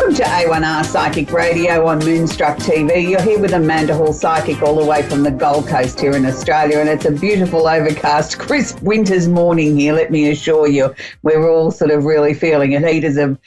Welcome to A1R Psychic Radio on Moonstruck TV. You're here with Amanda Hall Psychic all the way from the Gold Coast here in Australia, and it's a beautiful overcast crisp winter's morning here, let me assure you. We're all sort of really feeling it. Heaters are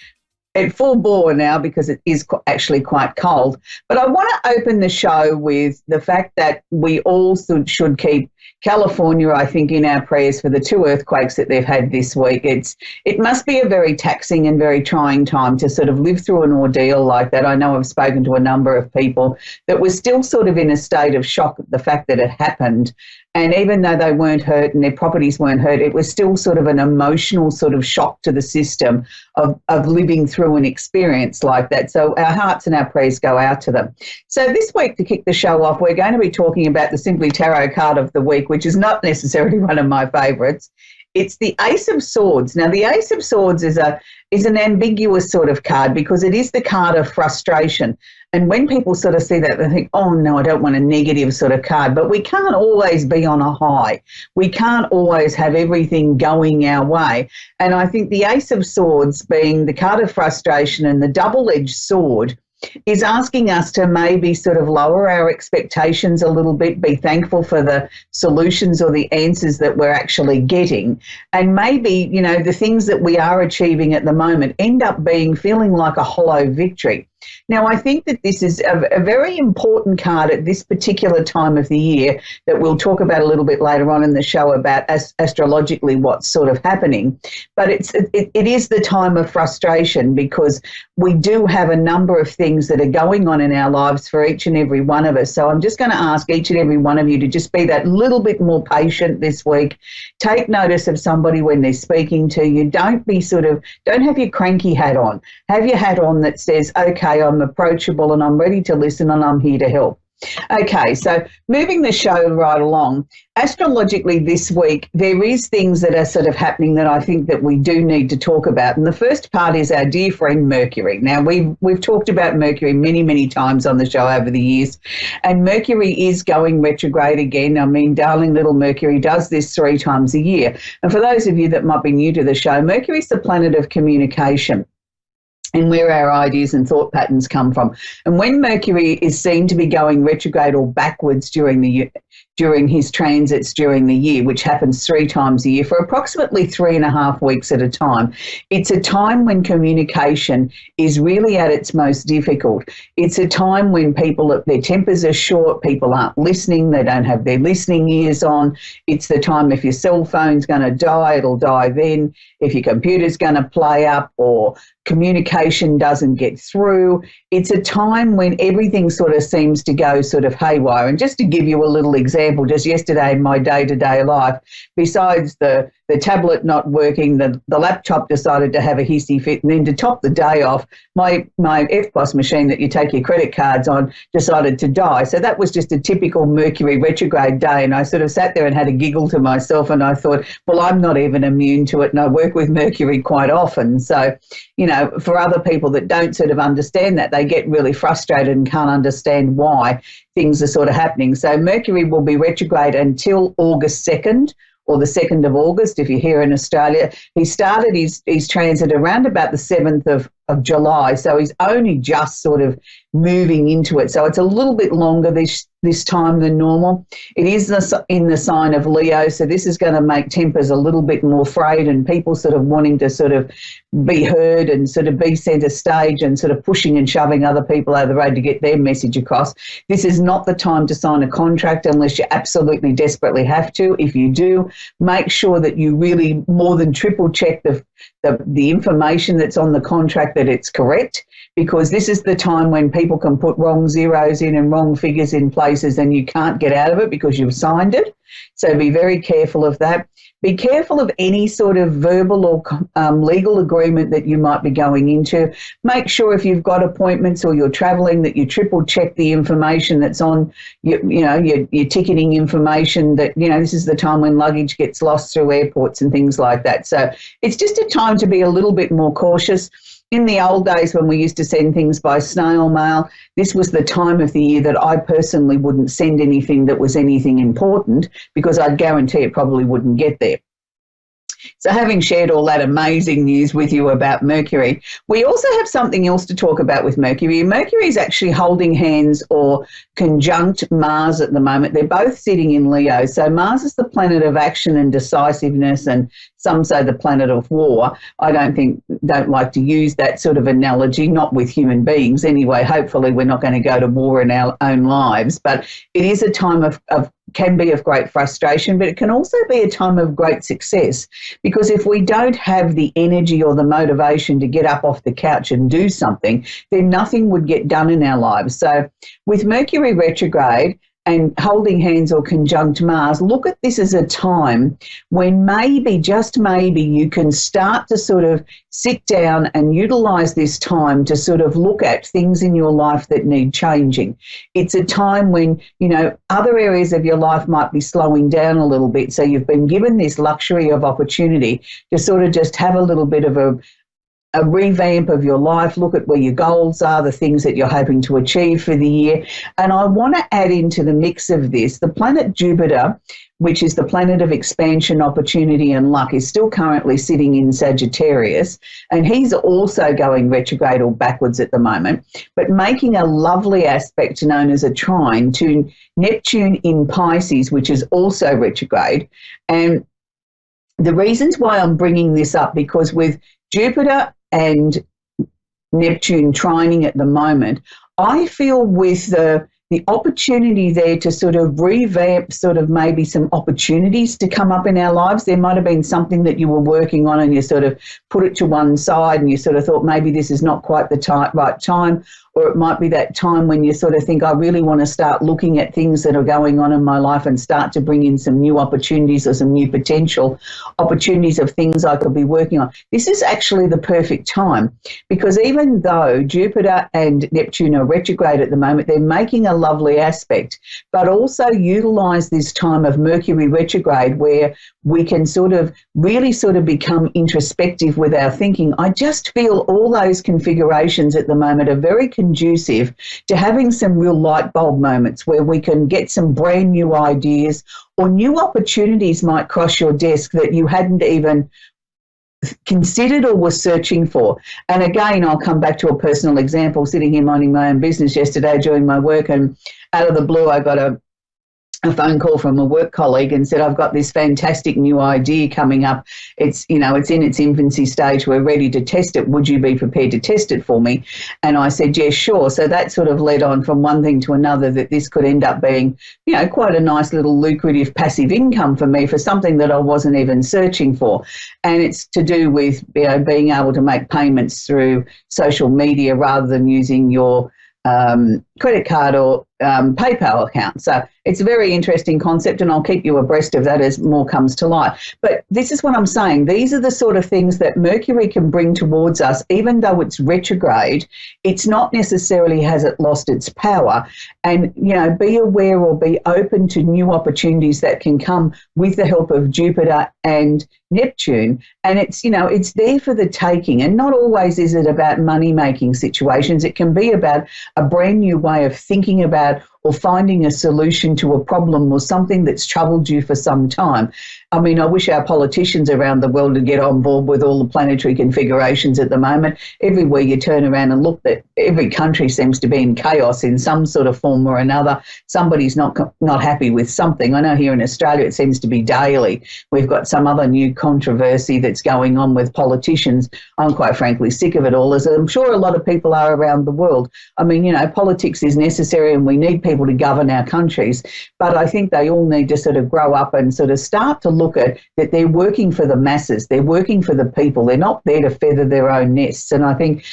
at full bore now because it is actually quite cold. But I want to open the show with the fact that we all should keep California, I think, in our prayers for the 2 earthquakes that they've had this week. It must be a very taxing and very trying time to sort of live through an ordeal like that. I know I've spoken to a number of people that were still sort of in a state of shock at the fact that it happened. And even though they weren't hurt and their properties weren't hurt, it was still sort of an emotional sort of shock to the system of living through an experience like that. So our hearts and our prayers go out to them. So this week, to kick the show off, we're going to be talking about the Simply Tarot card of the week, which is not necessarily one of my favourites. It's the Ace of Swords. Now, the Ace of Swords is an ambiguous sort of card because it is the card of frustration. And when people sort of see that, they think, oh, no, I don't want a negative sort of card. But we can't always be on a high. We can't always have everything going our way. And I think the Ace of Swords, being the card of frustration and the double-edged sword, is asking us to maybe sort of lower our expectations a little bit, be thankful for the solutions or the answers that we're actually getting, and maybe, you know, the things that we are achieving at the moment end up feeling like a hollow victory. Now, I think that this is a very important card at this particular time of the year that we'll talk about a little bit later on in the show about astrologically what's sort of happening. But it is the time of frustration because we do have a number of things that are going on in our lives for each and every one of us. So I'm just going to ask each and every one of you to just be that little bit more patient this week. Take notice of somebody when they're speaking to you. Don't have your cranky hat on. Have your hat on that says, okay, I'm approachable and I'm ready to listen and I'm here to help. Okay, so moving the show right along, astrologically this week, there is things that are sort of happening that I think that we do need to talk about. And the first part is our dear friend Mercury. Now, we've talked about Mercury many, many times on the show over the years, and Mercury is going retrograde again. I mean, darling little Mercury does this 3 times a year. And for those of you that might be new to the show, Mercury is the planet of communication and where our ideas and thought patterns come from. And when Mercury is seen to be going retrograde or backwards during his transits during the year, which happens 3 times a year for approximately 3.5 weeks at a time, it's a time when communication is really at its most difficult. It's a time when their tempers are short, people aren't listening, they don't have their listening ears on. It's the time if your cell phone's going to die, it'll die then. If your computer's going to play up or communication doesn't get through. It's a time when everything sort of seems to go sort of haywire. And just to give you a little example, just yesterday in my day-to-day life, besides the tablet not working, the laptop decided to have a hissy fit, and then to top the day off, my EFTPOS machine that you take your credit cards on decided to die. So that was just a typical Mercury retrograde day, and I sort of sat there and had a giggle to myself, and I thought, well, I'm not even immune to it, and I work with Mercury quite often. So, you know, for other people that don't sort of understand that, they get really frustrated and can't understand why things are sort of happening. So Mercury will be retrograde until August 2nd. Or the 2nd of August, if you're here in Australia. He started his transit around about the 7th of July, so he's only just sort of moving into it. So it's a little bit longer this time than normal. It is in the sign of Leo, so this is going to make tempers a little bit more frayed and people sort of wanting to sort of be heard and sort of be centre stage and sort of pushing and shoving other people out of the road to get their message across. This is not the time to sign a contract unless you absolutely desperately have to. If you do, make sure that you really more than triple check the information that's on the contract, that it's correct, because this is the time when people can put wrong zeros in and wrong figures in places and you can't get out of it because you've signed it. So be very careful of that. Be careful of any sort of verbal or legal agreement that you might be going into. Make sure if you've got appointments or you're travelling that you triple check the information that's on your ticketing information, that, you know, this is the time when luggage gets lost through airports and things like that. So it's just a time to be a little bit more cautious. In the old days when we used to send things by snail mail, this was the time of the year that I personally wouldn't send anything that was anything important because I'd guarantee it probably wouldn't get there. So having shared all that amazing news with you about Mercury, we also have something else to talk about with Mercury. Mercury is actually holding hands or conjunct Mars at the moment. They're both sitting in Leo. So Mars is the planet of action and decisiveness, and some say the planet of war. I don't like to use that sort of analogy, not with human beings anyway. Hopefully we're not going to go to war in our own lives, but it is a time of can be of great frustration, but it can also be a time of great success, because if we don't have the energy or the motivation to get up off the couch and do something, then nothing would get done in our lives. So with Mercury retrograde and holding hands or conjunct Mars, look at this as a time when maybe, just maybe, you can start to sort of sit down and utilize this time to sort of look at things in your life that need changing. It's a time when, you know, other areas of your life might be slowing down a little bit. So you've been given this luxury of opportunity to sort of just have a little bit of a revamp of your life, look at where your goals are, the things that you're hoping to achieve for the year. And I want to add into the mix of this, the planet Jupiter, which is the planet of expansion, opportunity and luck, is still currently sitting in Sagittarius, and he's also going retrograde or backwards at the moment, but making a lovely aspect known as a trine to Neptune in Pisces, which is also retrograde. And the reasons why I'm bringing this up, because with Jupiter and Neptune trining at the moment, I feel with the opportunity there to sort of revamp sort of maybe some opportunities to come up in our lives. There might have been something that you were working on and you sort of put it to one side and you sort of thought maybe this is not quite the right time, or it might be that time when you sort of think, I really want to start looking at things that are going on in my life and start to bring in some new opportunities or some new potential opportunities of things I could be working on. This is actually the perfect time, because even though Jupiter and Neptune are retrograde at the moment, they're making a lovely aspect, but also utilize this time of Mercury retrograde where we can sort of really sort of become introspective with our thinking. I just feel all those configurations at the moment are very conducive to having some real light bulb moments where we can get some brand new ideas, or new opportunities might cross your desk that you hadn't even considered or was searching for. And again, I'll come back to a personal example. Sitting here minding my own business yesterday doing my work, and out of the blue I got a phone call from a work colleague and said, I've got this fantastic new idea coming up. It's, you know, it's in its infancy stage. We're ready to test it. Would you be prepared to test it for me? And I said, yes, sure. So that sort of led on from one thing to another, that this could end up being, you know, quite a nice little lucrative passive income for me for something that I wasn't even searching for. And it's to do with, you know, being able to make payments through social media rather than using your credit card or PayPal account. So it's a very interesting concept, and I'll keep you abreast of that as more comes to light. But this is what I'm saying. These are the sort of things that Mercury can bring towards us. Even though it's retrograde, it's not necessarily has it lost its power. And, you know, be aware or be open to new opportunities that can come with the help of Jupiter and Neptune. And it's, you know, it's there for the taking. And not always is it about money-making situations. It can be about a brand new way of thinking about or finding a solution to a problem or something that's troubled you for some time. I mean, I wish our politicians around the world would get on board with all the planetary configurations at the moment. Everywhere you turn around and look, that every country seems to be in chaos in some sort of form or another. Somebody's not happy with something. I know here in Australia it seems to be daily. We've got some other new controversy that's going on with politicians. I'm quite frankly sick of it all, as I'm sure a lot of people are around the world. I mean, you know, politics is necessary and we need people to govern our countries, but I think they all need to sort of grow up and sort of start to look at that they're working for the masses, they're working for the people, they're not there to feather their own nests. And I think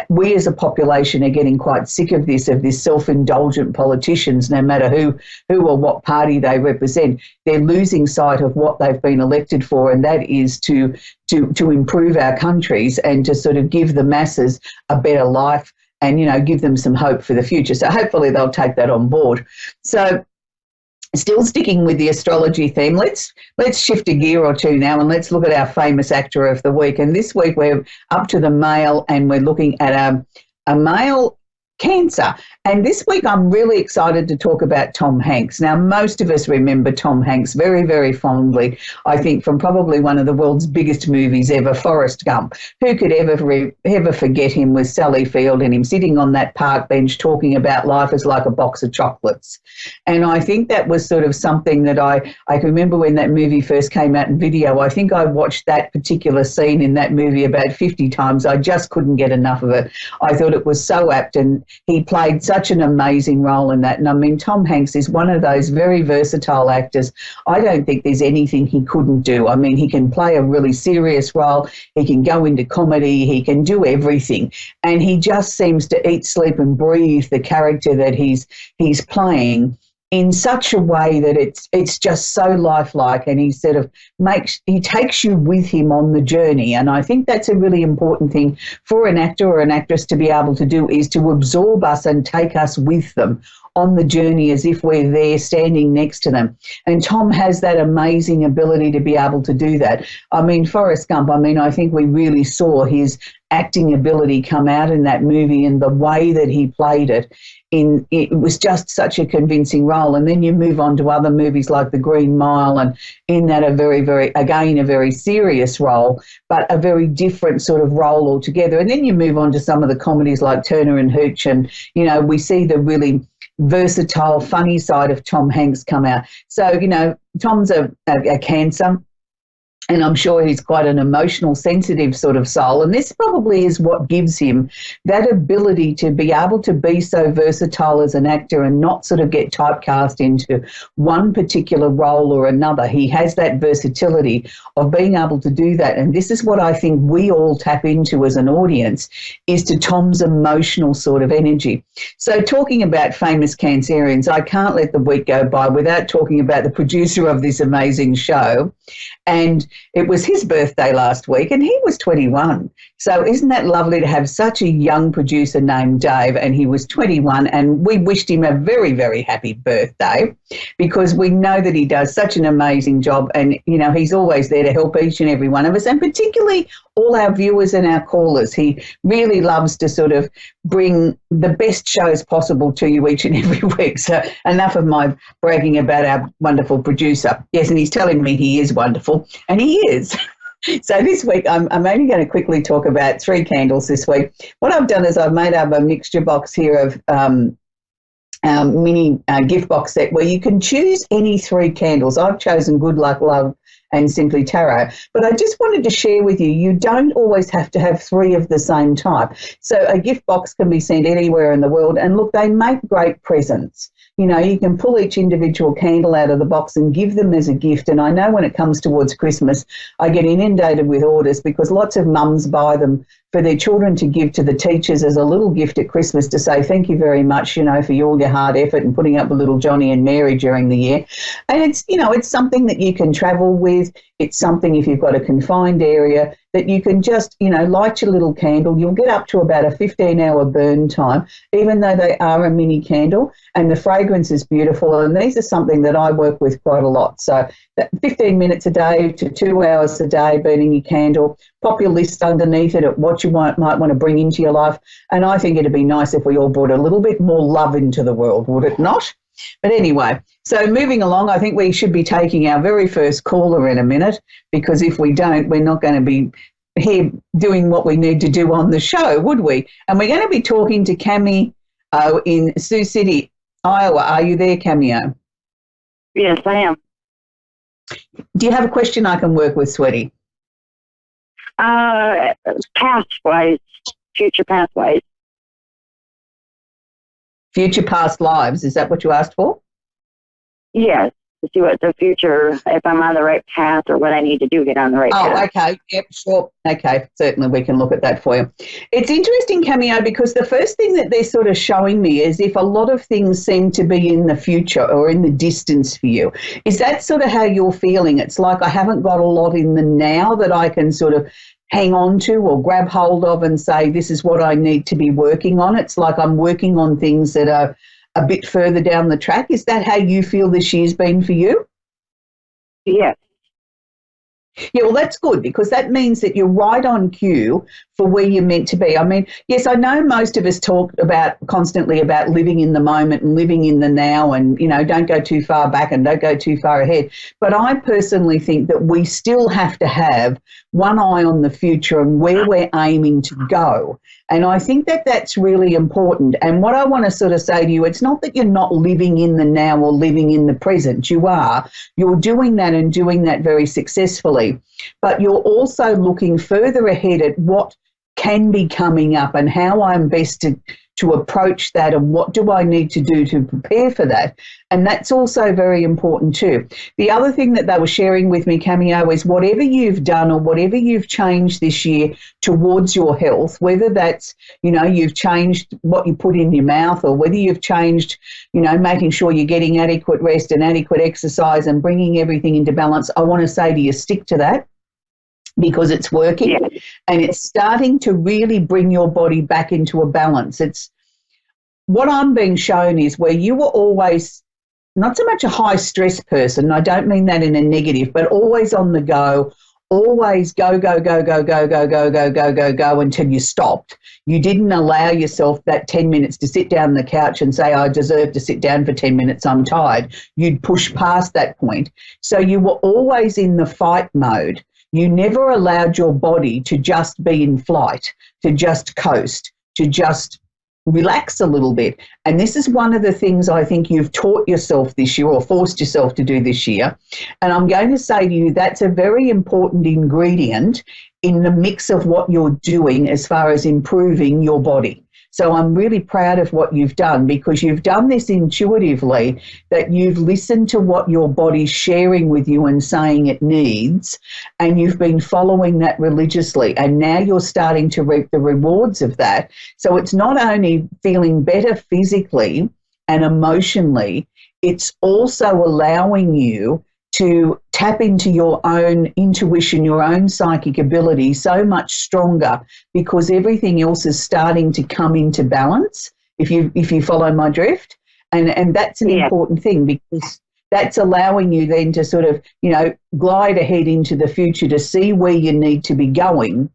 we as a population are getting quite sick of this self-indulgent politicians, no matter who or what party they represent. They're losing sight of what they've been elected for, and that is to improve our countries and to sort of give the masses a better life and, you know, give them some hope for the future. So hopefully they'll take that on board. So still sticking with the astrology theme, let's shift a gear or two now and let's look at our famous actor of the week. And this week we're up to the male, and we're looking at a male cancer. And this week I'm really excited to talk about Tom Hanks. Now, most of us remember Tom Hanks very, very fondly, I think, from probably one of the world's biggest movies ever, Forrest Gump. Who could ever forget him with Sally Field and him sitting on that park bench talking about life is like a box of chocolates. And I think that was sort of something that I can remember when that movie first came out in video. I think I watched that particular scene in that movie about 50 times. I just couldn't get enough of it. I thought it was so apt, and he played such an amazing role in that. And I mean, Tom Hanks is one of those very versatile actors. I don't think there's anything he couldn't do. I mean, he can play a really serious role. He can go into comedy. He can do everything. And he just seems to eat, sleep and breathe the character that he's playing in such a way that it's just so lifelike, and he sort of takes you with him on the journey. And I think that's a really important thing for an actor or an actress to be able to do, is to absorb us and take us with them on the journey as if we're there standing next to them. And Tom has that amazing ability to be able to do that. I mean, Forrest Gump, I think we really saw his acting ability come out in that movie, and the way that he played it. It was just such a convincing role. And then you move on to other movies like The Green Mile, and in that a very serious role, but a very different sort of role altogether. And then you move on to some of the comedies like Turner and Hooch, and, we see the really versatile, funny side of Tom Hanks come out. So, Tom's a cancer. And I'm sure he's quite an emotional, sensitive sort of soul. And this probably is what gives him that ability to be able to be so versatile as an actor and not sort of get typecast into one particular role or another. He has that versatility of being able to do that. And this is what I think we all tap into as an audience, is to Tom's emotional sort of energy. So talking about famous Cancerians, I can't let the week go by without talking about the producer of this amazing show. And it was his birthday last week, and he was 21. So isn't that lovely to have such a young producer named Dave? And he was 21, and we wished him a very, very happy birthday, because we know that he does such an amazing job, and, he's always there to help each and every one of us, and particularly all our viewers and our callers. He really loves to sort of bring the best shows possible to you each and every week. So enough of my bragging about our wonderful producer. Yes, and he's telling me he is wonderful, and he is. So this week, I'm only going to quickly talk about 3 candles this week. What I've done is I've made up a mixture box here of mini gift box set where you can choose any 3 candles. I've chosen Good Luck, Love and Simply Tarot. But I just wanted to share with you, you don't always have to have 3 of the same type. So a gift box can be sent anywhere in the world. And look, they make great presents. You can pull each individual candle out of the box and give them as a gift. And I know when it comes towards Christmas, I get inundated with orders because lots of mums buy them for their children to give to the teachers as a little gift at Christmas to say thank you very much, for all your hard effort and putting up with little Johnny and Mary during the year. And it's, it's something that you can travel with. It's something, if you've got a confined area, that you can just, light your little candle. You'll get up to about a 15-hour burn time, even though they are a mini candle, and the fragrance is beautiful. And these are something that I work with quite a lot. So 15 minutes a day to 2 hours a day burning your candle. Pop your list underneath it at what you might want to bring into your life. And I think it'd be nice if we all brought a little bit more love into the world, would it not? But anyway, so moving along, I think we should be taking our very first caller in a minute, because if we don't, we're not going to be here doing what we need to do on the show, would we? And we're going to be talking to Cameo in Sioux City, Iowa. Are you there, Cameo? Yes, I am. Do you have a question I can work with, sweetie? Past-wise, future past-wise. Future past lives, is that what you asked for? Yes, to see what the future, if I'm on the right path or what I need to do to get on the right path. Oh, okay. Yep, sure. Okay, certainly we can look at that for you. It's interesting, Cameo, because the first thing that they're sort of showing me is if a lot of things seem to be in the future or in the distance for you. Is that sort of how you're feeling? It's like I haven't got a lot in the now that I can sort of hang on to or grab hold of and say, this is what I need to be working on. It's like I'm working on things that are a bit further down the track. Is that how you feel this year's been for you? Yes. Yeah, well, that's good because that means that you're right on cue for where you're meant to be. I mean, yes, I know most of us talk about constantly about living in the moment and living in the now and, you know, don't go too far back and don't go too far ahead. But I personally think that we still have to have one eye on the future and where we're aiming to go. And I think that that's really important. And what I want to sort of say to you, it's not that you're not living in the now or living in the present. You are. You're doing that and doing that very successfully. But you're also looking further ahead at what can be coming up and how I'm best to approach that and what do I need to do to prepare for that. And that's also very important too. The other thing that they were sharing with me, Cameo, is whatever you've done or whatever you've changed this year towards your health, whether that's, you know, you've changed what you put in your mouth or whether you've changed, you know, making sure you're getting adequate rest and adequate exercise and bringing everything into balance, I want to say to you, stick to that, because it's working and it's starting to really bring your body back into a balance. It's what I'm being shown is where you were always not so much a high stress person. I don't mean that in a negative, but always on the go, always go, go, go, go, go, go, go, go, go, go, go until you stopped. You didn't allow yourself that 10 minutes to sit down on the couch and say, I deserve to sit down for 10 minutes, I'm tired. You'd push past that point. So you were always in the fight mode. You never allowed your body to just be in flight, to just coast, to just relax a little bit. And this is one of the things I think you've taught yourself this year or forced yourself to do this year. And I'm going to say to you, that's a very important ingredient in the mix of what you're doing as far as improving your body. So I'm really proud of what you've done because you've done this intuitively, that you've listened to what your body's sharing with you and saying it needs, and you've been following that religiously. And now you're starting to reap the rewards of that. So it's not only feeling better physically and emotionally, it's also allowing you to tap into your own intuition, your own psychic ability so much stronger because everything else is starting to come into balance, if you follow my drift. And that's an important thing because that's allowing you then to sort of, you know, glide ahead into the future to see where you need to be going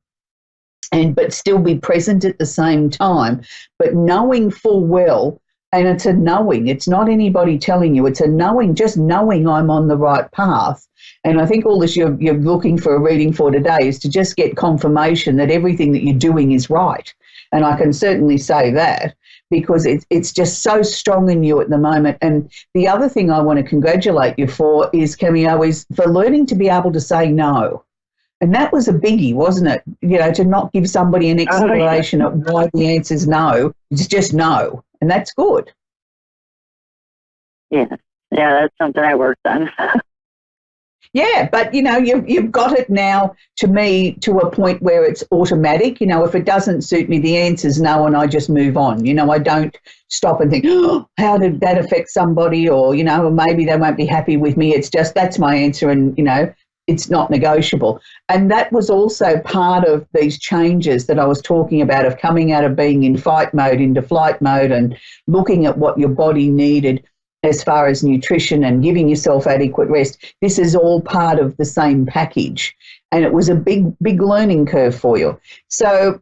but still be present at the same time, but knowing full well. And it's a knowing. It's not anybody telling you. It's a knowing, just knowing I'm on the right path. And I think all this you're looking for a reading for today is to just get confirmation that everything that you're doing is right. And I can certainly say that because it's just so strong in you at the moment. And the other thing I want to congratulate you for is, Cameo, is for learning to be able to say no. And that was a biggie, wasn't it? You know, to not give somebody an explanation of why the answer is no. It's just no. And that's good. Yeah, that's something I worked on. Yeah, but, you know, you've got it now, to me, to a point where it's automatic. You know, if it doesn't suit me, the answer's no, and I just move on. You know, I don't stop and think, oh, how did that affect somebody? Or, you know, maybe they won't be happy with me. It's just, that's my answer, and, you know, it's not negotiable. And that was also part of these changes that I was talking about, of coming out of being in fight mode into flight mode and looking at what your body needed as far as nutrition and giving yourself adequate rest. This is all part of the same package. And it was a big, big learning curve for you. So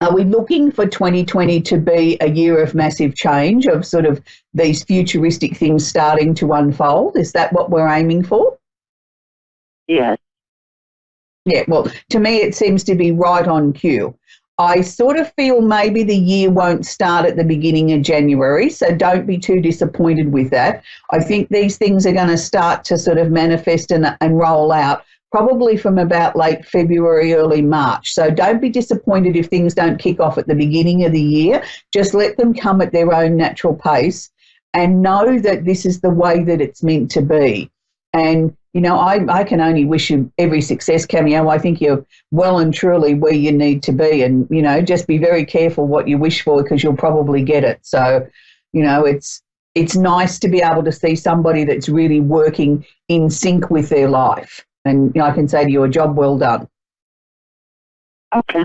are we looking for 2020 to be a year of massive change, of sort of these futuristic things starting to unfold? Is that what we're aiming for? Yes. Yeah, well, to me, it seems to be right on cue. I sort of feel maybe the year won't start at the beginning of January, so don't be too disappointed with that. I think these things are going to start to sort of manifest and roll out probably from about late February, early March. So don't be disappointed if things don't kick off at the beginning of the year. Just let them come at their own natural pace and know that this is the way that it's meant to be. And you know, I can only wish you every success, Cameo. I think you're well and truly where you need to be. And, you know, just be very careful what you wish for because you'll probably get it. So, you know, it's nice to be able to see somebody that's really working in sync with their life. And, you know, I can say to you, a job well done. Okay.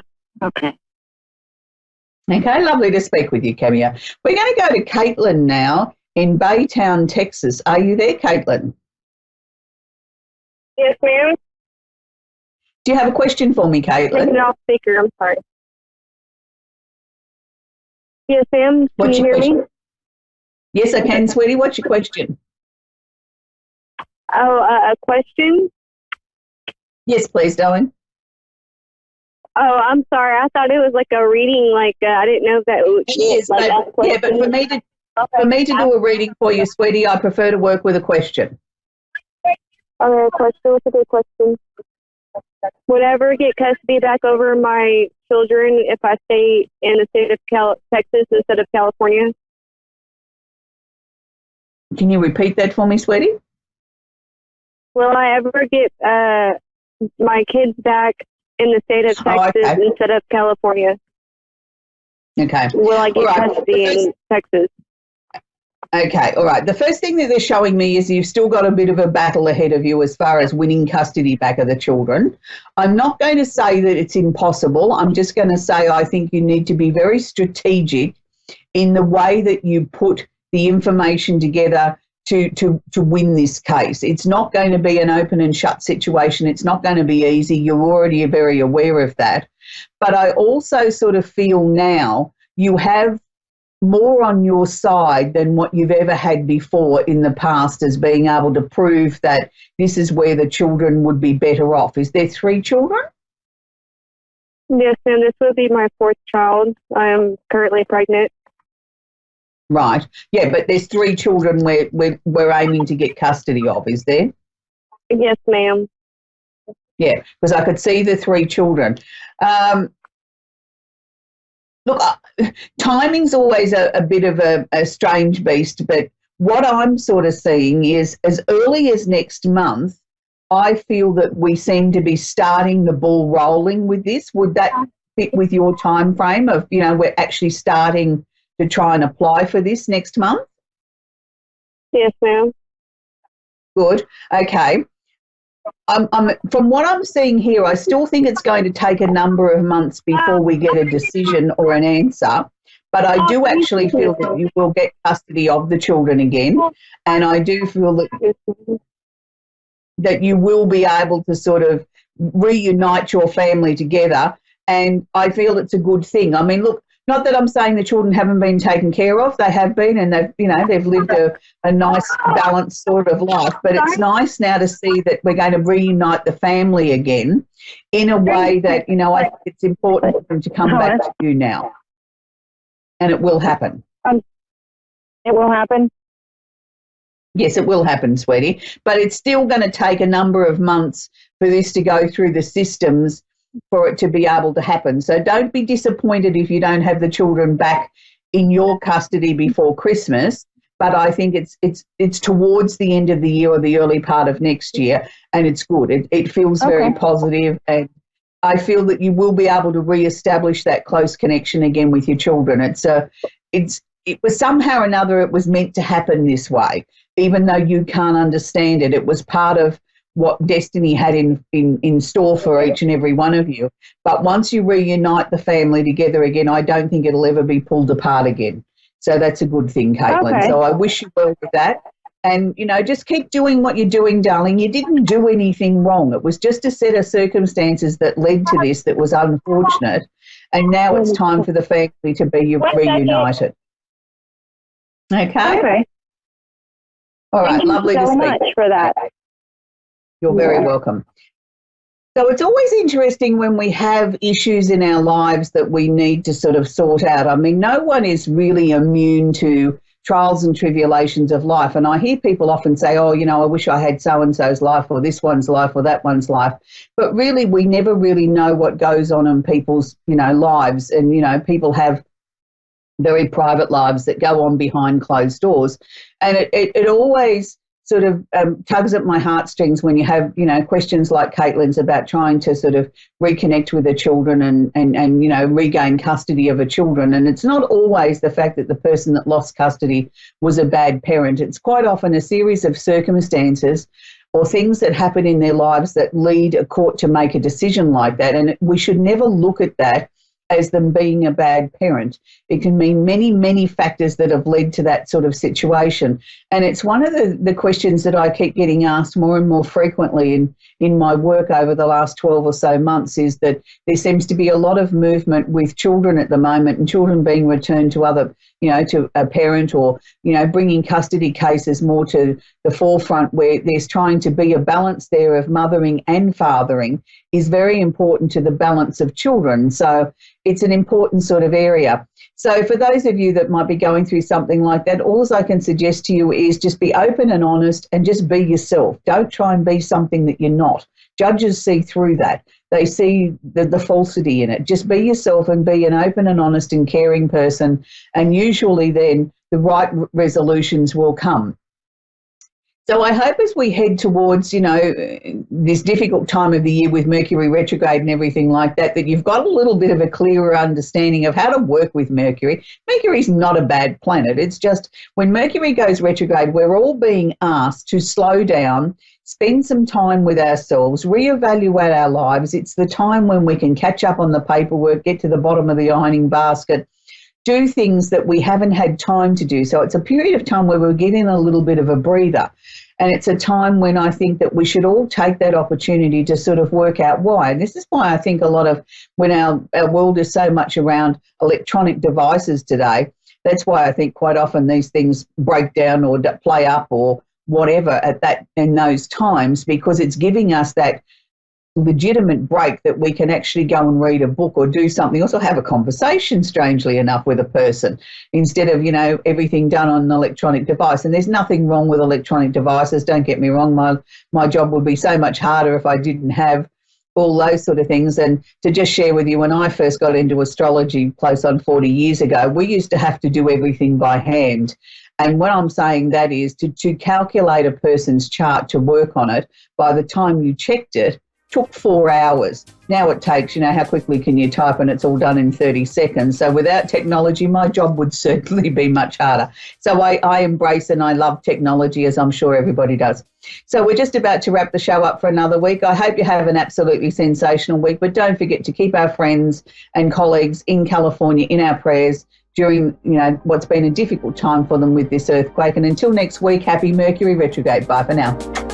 Okay, lovely to speak with you, Cameo. We're going to go to Caitlin now in Baytown, Texas. Are you there, Caitlin? Yes, ma'am. Do you have a question for me, Taking Caitlin? it off speaker. I'm sorry. Yes, ma'am. Can What's you your hear me? question? Yes, I can, sweetie. What's your question? Oh, a question? Yes, please, darling. Oh, I'm sorry. I thought it was like a reading. Like I didn't know that. Yes, like, but, yeah, but for me to do a reading for you, sweetie, I prefer to work with a question. Okay, question. What's a good question? Would I ever get custody back over my children if I stay in the state of Texas instead of California? Can you repeat that for me, sweetie? Will I ever get my kids back in the state of Texas okay. instead of California? Okay. Will I get All right. custody in Texas? Okay, all right. The first thing that they're showing me is you've still got a bit of a battle ahead of you as far as winning custody back of the children. I'm not going to say that it's impossible. I'm just going to say I think you need to be very strategic in the way that you put the information together to win this case. It's not going to be an open and shut situation. It's not going to be easy. You're already very aware of that. But I also sort of feel now you have more on your side than what you've ever had before in the past as being able to prove that this is where the children would be better off. Is there 3 children? Yes, ma'am. This will be my 4th child. I am currently pregnant. Right. Yeah, but there's 3 children we're aiming to get custody of, is there? Yes, ma'am. Yeah, because I could see the 3 children. Look, timing's always a bit of a strange beast, but what I'm sort of seeing is as early as next month, I feel that we seem to be starting the ball rolling with this. Would that fit with your time frame of, we're actually starting to try and apply for this next month? Yes, ma'am. Good. Okay. From what I'm seeing here, I still think it's going to take a number of months before we get a decision or an answer. But I do actually feel that you will get custody of the children again. And I do feel that you will be able to sort of reunite your family together. And I feel it's a good thing. I mean, look, not that I'm saying the children haven't been taken care of. They have been, and they've lived a nice, balanced sort of life. But it's nice now to see that we're going to reunite the family again in a way that, I think it's important for them to come back to you now. And it will happen. It will happen? Yes, it will happen, sweetie. But it's still going to take a number of months for this to go through the systems for it to be able to happen. So don't be disappointed if you don't have the children back in your custody before Christmas. But I think it's towards the end of the year or the early part of next year, and it's good. It feels very positive, and I feel that you will be able to reestablish that close connection again with your children. It was somehow or another it was meant to happen this way, even though you can't understand it. It was part of what destiny had in store for each and every one of you. But once you reunite the family together again, I don't think it'll ever be pulled apart again. So that's a good thing, Caitlin. Okay. So I wish you well with that. And, just keep doing what you're doing, darling. You didn't do anything wrong. It was just a set of circumstances that led to this that was unfortunate. And now it's time for the family to be reunited. Okay? Okay. All right. Lovely to so speak. much for that. You're very welcome. So it's always interesting when we have issues in our lives that we need to sort of sort out. I mean, no one is really immune to trials and tribulations of life. And I hear people often say, oh, I wish I had so-and-so's life or this one's life or that one's life. But really, we never really know what goes on in people's, lives. And, people have very private lives that go on behind closed doors. And it always sort of tugs at my heartstrings when you have, questions like Caitlin's about trying to sort of reconnect with the children and regain custody of the children. And it's not always the fact that the person that lost custody was a bad parent. It's quite often a series of circumstances or things that happen in their lives that lead a court to make a decision like that. And we should never look at that as them being a bad parent. It can mean many, many factors that have led to that sort of situation. And it's one of the questions that I keep getting asked more and more frequently in my work over the last 12 or so months, is that there seems to be a lot of movement with children at the moment, and children being returned to other, to a parent, or, bringing custody cases more to the forefront, where there's trying to be a balance there of mothering and fathering is very important to the balance of children. So it's an important sort of area. So for those of you that might be going through something like that, all I can suggest to you is just be open and honest and just be yourself. Don't try and be something that you're not. Judges see through that. They see the falsity in it. Just be yourself and be an open and honest and caring person, and usually then the right resolutions will come. So I hope as we head towards, this difficult time of the year with Mercury retrograde and everything like that, that you've got a little bit of a clearer understanding of how to work with Mercury. Mercury's not a bad planet. It's just when Mercury goes retrograde, we're all being asked to slow down, spend some time with ourselves, reevaluate our lives. It's the time when we can catch up on the paperwork, get to the bottom of the ironing basket, do things that we haven't had time to do. So it's a period of time where we're getting a little bit of a breather. And it's a time when I think that we should all take that opportunity to sort of work out why. And this is why I think a lot of, when our world is so much around electronic devices today, that's why I think quite often these things break down or play up or whatever in those times, because it's giving us that legitimate break that we can actually go and read a book or do something, also have a conversation, strangely enough, with a person, instead of, everything done on an electronic device. And there's nothing wrong with electronic devices, don't get me wrong. My job would be so much harder if I didn't have all those sort of things. And to just share with you, when I first got into astrology close on 40 years ago, we used to have to do everything by hand. And when I'm saying that is to calculate a person's chart, to work on it, by the time you checked it, took 4 hours. Now it takes, how quickly can you type, and it's all done in 30 seconds. So without technology, my job would certainly be much harder. So I embrace and I love technology, as I'm sure everybody does. So we're just about to wrap the show up for another week. I hope you have an absolutely sensational week, but don't forget to keep our friends and colleagues in California in our prayers during, what's been a difficult time for them with this earthquake. And until next week, happy Mercury retrograde. Bye for now.